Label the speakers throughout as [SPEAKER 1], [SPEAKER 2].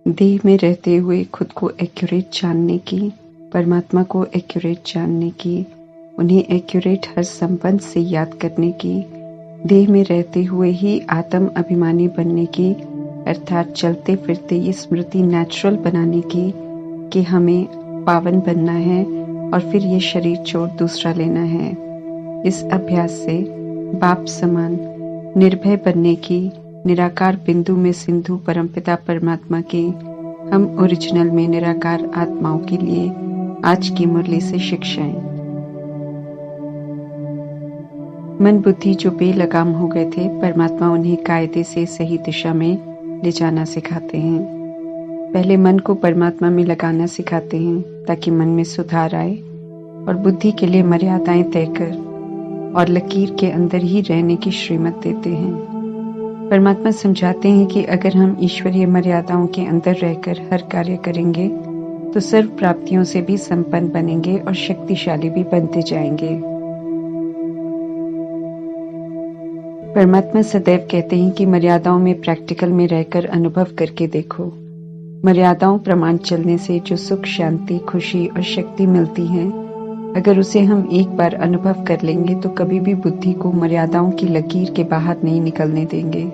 [SPEAKER 1] देह में रहते हुए खुद को एक्यूरेट जानने की, परमात्मा को एक्यूरेट जानने की, उन्हें एक्यूरेट हर संबंध से याद करने की, देह में रहते हुए ही आत्म अभिमानी बनने की, अर्थात चलते फिरते ये स्मृति नेचुरल बनाने की कि हमें पावन बनना है और फिर ये शरीर छोड़ दूसरा लेना है। इस अभ्यास से बाप समान निर्भय बनने की, निराकार बिंदु में सिंधु परमपिता परमात्मा के, हम ओरिजिनल में निराकार आत्माओं के लिए आज की मुरली से शिक्षाएं। मन बुद्धि जो बेलगाम हो गए थे, परमात्मा उन्हें कायदे से सही दिशा में ले जाना सिखाते हैं। पहले मन को परमात्मा में लगाना सिखाते हैं ताकि मन में सुधार आए, और बुद्धि के लिए मर्यादाएं तय कर और लकीर के अंदर ही रहने की श्रीमत देते हैं। परमात्मा समझाते हैं कि अगर हम ईश्वरीय मर्यादाओं के अंदर रहकर हर कार्य करेंगे तो सर्व प्राप्तियों से भी संपन्न बनेंगे और शक्तिशाली भी बनते जाएंगे। परमात्मा सदैव कहते हैं कि मर्यादाओं में प्रैक्टिकल में रहकर अनुभव करके देखो। मर्यादाओं प्रमाण चलने से जो सुख, शांति, खुशी और शक्ति मिलती है, अगर उसे हम एक बार अनुभव कर लेंगे तो कभी भी बुद्धि को मर्यादाओं की लकीर के बाहर नहीं निकलने देंगे।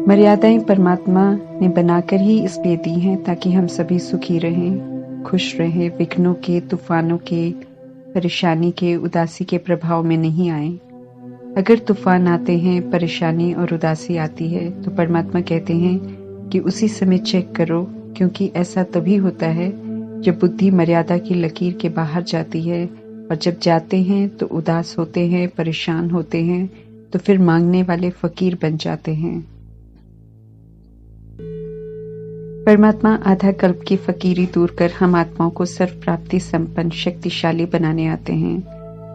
[SPEAKER 1] मर्यादाएं परमात्मा ने बनाकर ही इसलिए दी हैं ताकि हम सभी सुखी रहें, खुश रहें, विघ्नों के, तूफानों के, परेशानी के, उदासी के प्रभाव में नहीं आए। अगर तूफान आते हैं, परेशानी और उदासी आती है तो परमात्मा कहते हैं कि उसी समय चेक करो, क्योंकि ऐसा तभी होता है जब बुद्धि मर्यादा की लकीर के बाहर जाती है, और जब जाते हैं तो उदास होते हैं, परेशान होते हैं, तो फिर मांगने वाले फकीर बन जाते हैं। परमात्मा आधा कल्प की फकीरी दूर कर हम आत्माओं को सर्व प्राप्ति संपन्न शक्तिशाली बनाने आते हैं,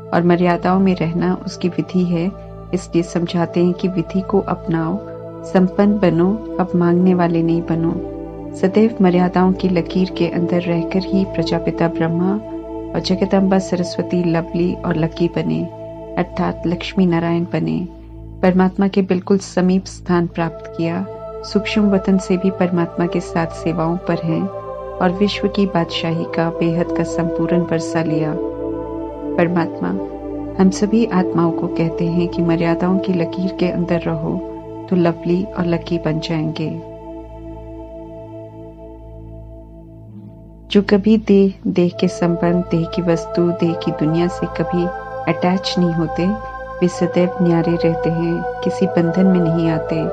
[SPEAKER 1] और मर्यादाओं में रहना उसकी विधि है। इसलिए समझाते हैं कि विधि को अपनाओ, संपन्न बनो, अब मांगने वाले नहीं बनो। सदैव मर्यादाओं की लकीर के अंदर रहकर ही प्रजापिता ब्रह्मा और जगदम्बा सरस्वती लवली और लकी बने, अर्थात लक्ष्मी नारायण बने। परमात्मा के बिल्कुल समीप स्थान प्राप्त किया, सूक्ष्म वतन से भी परमात्मा के साथ सेवाओं पर हैं, और विश्व की बादशाही का बेहद का संपूर्ण वर्षा लिया। परमात्मा हम सभी आत्माओं को कहते हैं कि मर्यादाओं की लकीर के अंदर रहो तो लवली और लकी बन जाएंगे। जो कभी देह के संबंध, देह की वस्तु, देह की दुनिया से कभी अटैच नहीं होते, वे सदैव न्यारे रहते हैं, किसी बंधन में नहीं आते,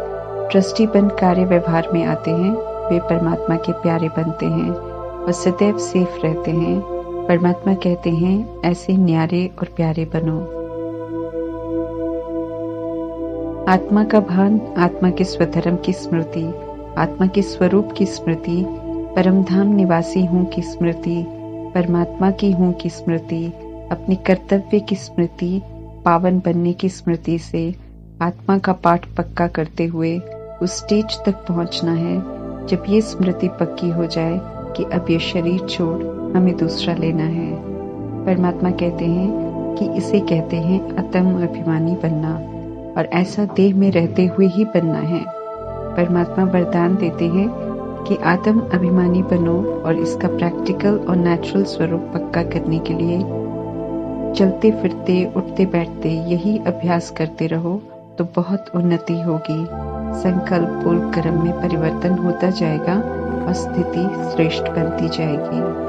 [SPEAKER 1] ट्रस्टी बन कार्य व्यवहार में आते हैं। वे परमात्मा के प्यारे बनते हैं और सदैव सेफ रहते हैं। परमात्मा कहते हैं ऐसे न्यारे और प्यारे बनो। आत्मा का भान, आत्मा के स्वधर्म की स्मृति, आत्मा के स्वरूप की स्मृति, परमधाम निवासी हूँ की स्मृति, परमात्मा की हूँ की स्मृति, अपने कर्तव्य की स्मृति, पावन बनने की स्मृति से आत्मा का पाठ पक्का करते हुए उस स्टेज तक पहुंचना है जब ये स्मृति पक्की हो जाए कि अब ये शरीर छोड़ हमें दूसरा लेना है। परमात्मा कहते हैं कि इसे कहते हैं आत्म अभिमानी बनना, और ऐसा देह में रहते हुए ही बनना है। परमात्मा वरदान देते हैं कि आत्म अभिमानी बनो, और इसका प्रैक्टिकल और नेचुरल स्वरूप पक्का करने के लिए चलते फिरते, उठते बैठते यही अभ्यास करते रहो तो बहुत उन्नति होगी। संकल्प, बोल, कर्म में परिवर्तन होता जाएगा और स्थिति श्रेष्ठ बनती जाएगी।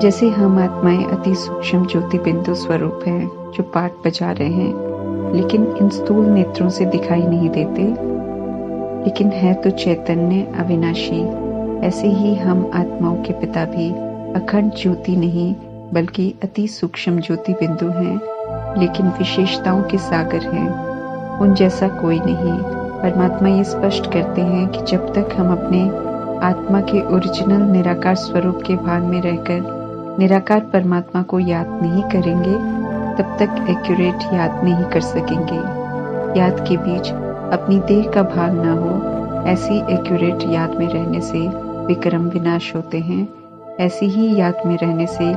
[SPEAKER 1] जैसे हम आत्माएं अति सूक्ष्म ज्योति बिंदु स्वरूप हैं जो पाठ बजा रहे हैं, लेकिन इन स्थूल नेत्रों से दिखाई नहीं देते, लेकिन है तो चैतन्य अविनाशी। ऐसे ही हम आत्माओं के पिता भी अखंड ज्योति नहीं बल्कि अति सूक्ष्म ज्योति बिंदु हैं, लेकिन विशेषताओं के सागर हैं। उन जैसा कोई नहीं। परमात्मा ये स्पष्ट करते हैं कि जब तक हम अपने आत्मा के ओरिजिनल निराकार स्वरूप के भान में रहकर निराकार परमात्मा को याद नहीं करेंगे, तब तक एक्यूरेट याद नहीं कर सकेंगे। याद के बीच अपनी देह का भान न हो, ऐसी एक्यूरेट याद में रहने से विक्रम विनाश होते हैं। ऐसी ही याद में रहने से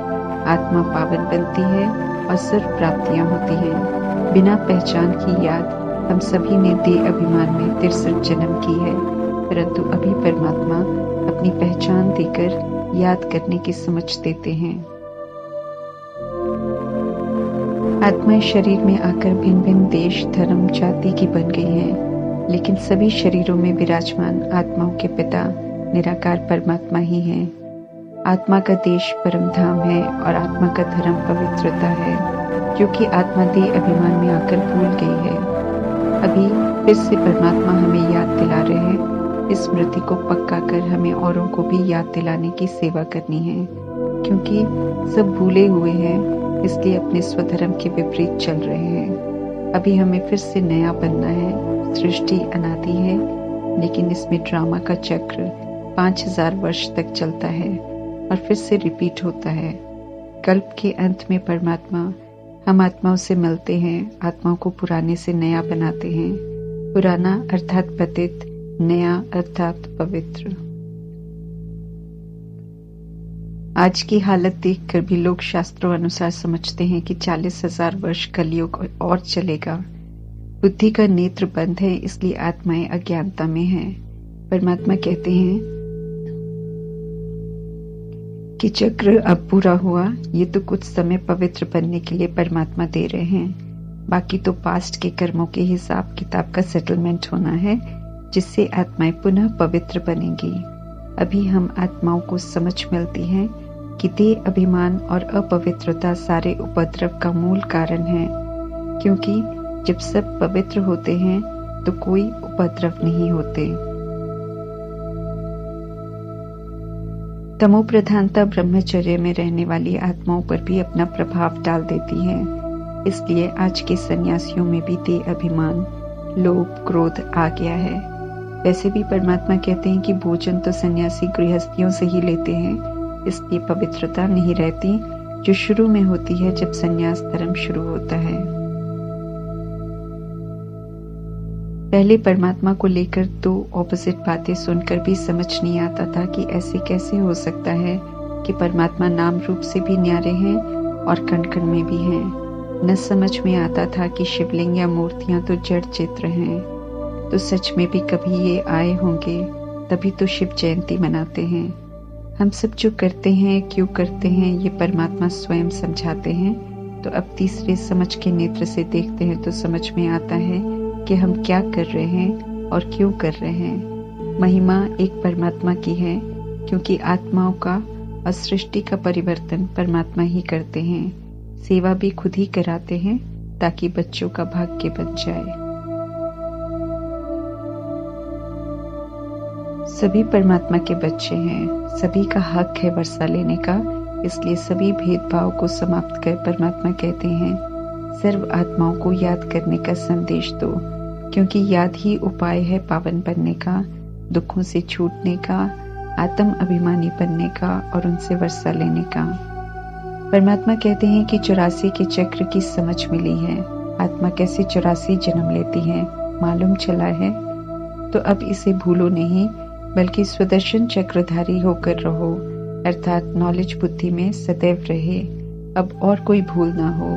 [SPEAKER 1] आत्मा पावन बनती है और सर्व प्राप्तियां होती हैं। बिना पहचान की याद हम सभी ने देह अभिमान में 63 जन्म की है, परंतु अभी परमात्मा अपनी पहचान देकर याद करने की समझ देते हैं। आत्माएं शरीर में आकर भिन्न भिन्न देश, धर्म, जाति की बन गई हैं, लेकिन सभी शरीरों में विराजमान आत्माओं के पिता निराकार परमात्मा ही हैं। आत्मा का देश परम धाम है और आत्मा का धर्म पवित्रता है, क्योंकि आत्मा देह अभिमान में आकर भूल गई है। अभी फिर से परमात्मा हमें याद दिला रहे हैं। इस स्मृति को पक्का कर हमें औरों को भी याद दिलाने की सेवा करनी है, क्योंकि सब भूले हुए हैं, इसलिए अपने स्वधर्म के विपरीत चल रहे हैं। अभी हमें फिर से नया बनना है। सृष्टि अनादि है, लेकिन इसमें ड्रामा का चक्र 5000 वर्ष तक चलता है और फिर से रिपीट होता है। कल्प के अंत में परमात्मा हम आत्माओं से मिलते हैं, आत्माओं को पुराने से नया बनाते हैं। पुराना अर्थात पतित, नया अर्थात पवित्र। आज की हालत देखकर भी लोग शास्त्रों अनुसार समझते हैं कि 40,000 वर्ष कलयुग और चलेगा। बुद्धि का नेत्र बंद है, इसलिए आत्माएं अज्ञानता में हैं। परमात्मा कहते हैं कि चक्र अब पूरा हुआ, ये तो कुछ समय पवित्र बनने के लिए परमात्मा दे रहे हैं। बाकी तो पास्ट के कर्मों के हिसाब किताब का सेटलमेंट होना है, जिससे आत्माएं पुनः पवित्र बनेंगी। अभी हम आत्माओं को समझ मिलती है कि देह अभिमान और अपवित्रता सारे उपद्रव का मूल कारण है, क्योंकि जब सब पवित्र होते हैं तो कोई उपद्रव नहीं होते। तमो प्रधानता ब्रह्मचर्य में रहने वाली आत्माओं पर भी अपना प्रभाव डाल देती है। इसलिए आज के सन्यासियों में भी देह अभिमान, लोभ, क्रोध आ गया है। वैसे भी परमात्मा कहते हैं कि भोजन तो सन्यासी गृहस्थियों से ही लेते हैं, इसलिए पवित्रता नहीं रहती, जो शुरू में होती है जब सन्यास धर्म शुरू होता है। पहले परमात्मा को लेकर दो ऑपोजिट बातें सुनकर भी समझ नहीं आता था कि ऐसे कैसे हो सकता है कि परमात्मा नाम रूप से भी न्यारे हैं और कण कण में भी हैं। न समझ में आता था कि शिवलिंग या मूर्तियां तो जड़ चित्र हैं, तो सच में भी कभी ये आए होंगे, तभी तो शिव जयंती मनाते हैं। हम सब जो करते हैं, क्यों करते हैं, ये परमात्मा स्वयं समझाते हैं। तो अब तीसरे समझ के नेत्र से देखते हैं तो समझ में आता है कि हम क्या कर रहे हैं और क्यों कर रहे हैं। महिमा एक परमात्मा की है, क्योंकि आत्माओं का और सृष्टि का परिवर्तन परमात्मा ही करते हैं। सेवा भी खुद ही कराते हैं ताकि बच्चों का भाग्य बन जाए। सभी परमात्मा के बच्चे हैं, सभी का हक है वर्षा लेने का, इसलिए सभी भेदभाव को समाप्त कर परमात्मा कहते हैं सर्व आत्माओं को याद करने का संदेश दो, क्योंकि याद ही उपाय है पावन बनने का, दुखों से छूटने का, आत्म अभिमानी बनने का और उनसे वर्षा लेने का। परमात्मा कहते हैं कि 84 के चक्र की समझ मिली है। आत्मा कैसे 84 जन्म लेती है मालूम चला है, तो अब इसे भूलो नहीं, बल्कि स्वदर्शन चक्रधारी होकर रहो, अर्थात नॉलेज बुद्धि में सदैव रहे। अब और कोई भूल ना हो।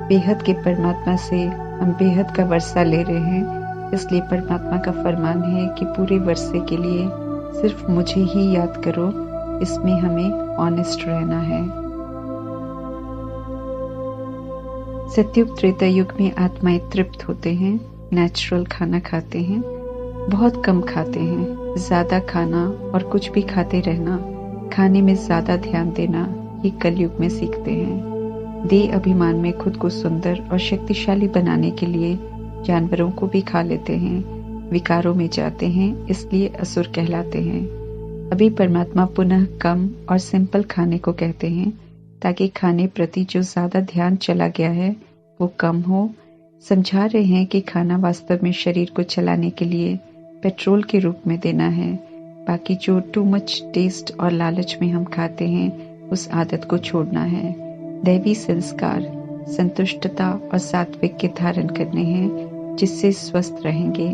[SPEAKER 1] बेहद के परमात्मा से हम बेहद का वर्षा ले रहे हैं, इसलिए परमात्मा का फरमान है कि पूरे वर्षे के लिए सिर्फ मुझे ही याद करो। इसमें हमें ऑनेस्ट रहना है। सतयुग त्रेता युग में आत्माएं तृप्त होते हैं, नेचुरल खाना खाते हैं, बहुत कम खाते हैं। ज्यादा खाना और कुछ भी खाते रहना, खाने में ज्यादा ध्यान देना, ये कलयुग में सीखते हैं। देह अभिमान में खुद को सुंदर और शक्तिशाली बनाने के लिए जानवरों को भी खा लेते हैं, विकारों में जाते हैं, इसलिए असुर कहलाते हैं। अभी परमात्मा पुनः कम और सिंपल खाने को कहते हैं, ताकि खाने प्रति जो ज्यादा ध्यान चला गया है वो कम हो। समझा रहे हैं कि खाना वास्तव में शरीर को चलाने के लिए पेट्रोल के रूप में देना है। बाकी जो टू मच टेस्ट और लालच में हम खाते हैं, उस आदत को छोड़ना है। दैवी संस्कार, संतुष्टता और सात्विक के धारण करने हैं, जिससे स्वस्थ रहेंगे।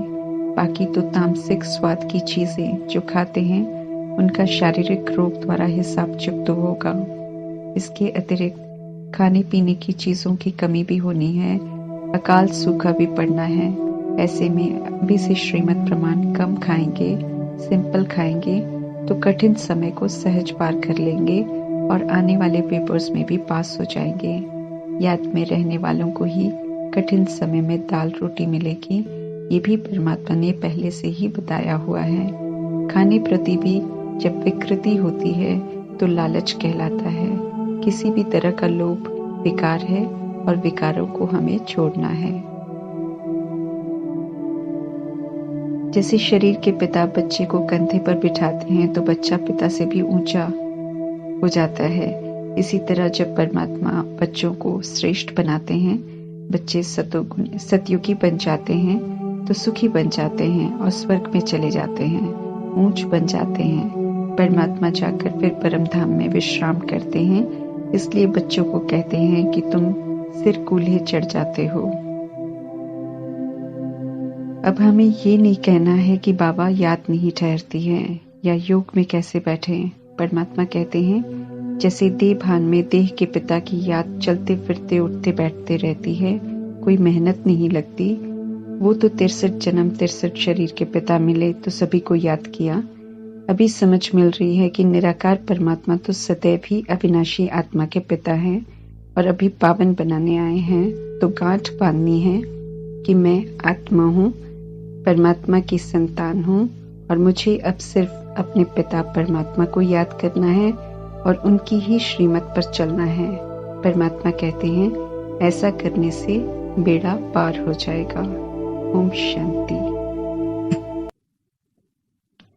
[SPEAKER 1] बाकी तो तामसिक स्वाद की चीजें जो खाते हैं, उनका शारीरिक रोग द्वारा हिसाब चुकता होगा। इसके अतिरिक्त खाने पीने की चीजों की कमी भी होनी है, अकाल सूखा भी पड़ना है। ऐसे में अभी से श्रीमद् प्रमाण कम खाएंगे, सिंपल खाएंगे तो कठिन समय को सहज पार कर लेंगे और आने वाले पेपर्स में भी पास हो जाएंगे। याद में रहने वालों को ही कठिन समय में दाल रोटी मिलेगी, ये भी परमात्मा ने पहले से ही बताया हुआ है। खाने प्रति भी जब विकृति होती है तो लालच कहलाता है। किसी भी तरह का लोभ विकार है और विकारों को हमें छोड़ना है। जैसे शरीर के पिता बच्चे को कंधे पर बिठाते हैं तो बच्चा पिता से भी ऊंचा हो जाता है। इसी तरह जब परमात्मा बच्चों को श्रेष्ठ बनाते हैं, बच्चे सतयुगी बन जाते हैं तो सुखी बन जाते हैं और स्वर्ग में चले जाते हैं, ऊंच बन जाते हैं। परमात्मा जाकर फिर परम धाम में विश्राम करते हैं। इसलिए बच्चों को कहते हैं कि तुम सिर कूल्हे चढ़ जाते हो। अब हमें ये नहीं कहना है कि बाबा याद नहीं ठहरती है या योग में कैसे बैठे। परमात्मा कहते हैं जैसे देह भान में देह के पिता की याद चलते फिरते उठते बैठते रहती है, कोई मेहनत नहीं लगती। वो तो 63 जन्म 63 शरीर के पिता मिले तो सभी को याद किया। अभी समझ मिल रही है कि निराकार परमात्मा तो सदैव ही अविनाशी आत्मा के पिता हैं और अभी पावन बनाने आए हैं। तो गांठ बांधनी है कि मैं आत्मा हूँ, परमात्मा की संतान हूँ और मुझे अब सिर्फ अपने पिता परमात्मा को याद करना है और उनकी ही श्रीमत पर चलना है। परमात्मा कहते हैं ऐसा करने से बेड़ा पार हो जाएगा। ओम शांति।